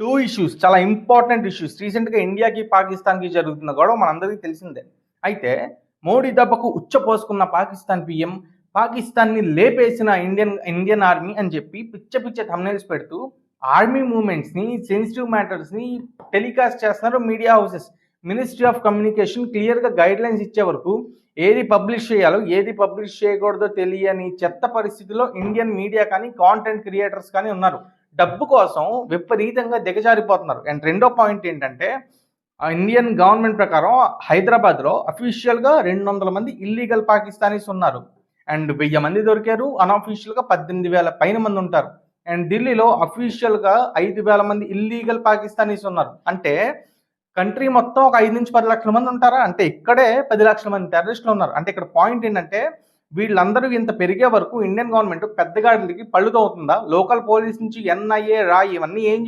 Two issues, చాలా important issues. రీసెంట్గా ఇండియాకి పాకిస్తాన్కి జరుగుతున్న గొడవ మనందరికీ తెలిసిందే. అయితే మోడీ దెబ్బకు ఉచ్చ పోసుకున్న పాకిస్తాన్ పిఎం, పాకిస్తాన్ని లేపేసిన ఇండియన్ ఆర్మీ అని చెప్పి పిచ్చ పిచ్చ థంబ్నెయిల్స్ పెడుతూ ఆర్మీ మూమెంట్స్ని, సెన్సిటివ్ మ్యాటర్స్ని టెలికాస్ట్ చేస్తున్నారు media houses. Ministry of communication క్లియర్గా గైడ్ లైన్స్ ఇచ్చే వరకు ఏది పబ్లిష్ చేయాలో ఏది పబ్లిష్ చేయకూడదో తెలియని చెత్త పరిస్థితిలో ఇండియన్ మీడియా కానీ కాంటెంట్ క్రియేటర్స్ కానీ ఉన్నారు. డబ్బు కోసం విపరీతంగా దిగజారిపోతున్నారు. అండ్ రెండో పాయింట్ ఏంటంటే, ఇండియన్ గవర్నమెంట్ ప్రకారం హైదరాబాద్లో అఫీషియల్గా 200 మంది ఇల్లీగల్ పాకిస్తానీస్ ఉన్నారు. అండ్ 1000 మంది దొరికారు. అన్అఫీషియల్గా 18,000 పైన మంది ఉంటారు. అండ్ ఢిల్లీలో అఫీషియల్గా 5,000 మంది ఇల్లీగల్ పాకిస్తానీస్ ఉన్నారు. అంటే కంట్రీ మొత్తం ఒక 5 నుంచి 10 లక్షల మంది ఉంటారా? అంటే ఇక్కడే 10 లక్షల మంది టెర్రరిస్టులు ఉన్నారు. అంటే ఇక్కడ పాయింట్ ఏంటంటే, వీళ్ళందరూ ఇంత పెరిగే వరకు ఇండియన్ గవర్నమెంట్ పెద్దగాడికి పళ్ళు తవ్వుతుందా? లోకల్ పోలీస్ నుంచి ఎన్ఐఏ, రా ఇవన్నీ ఏం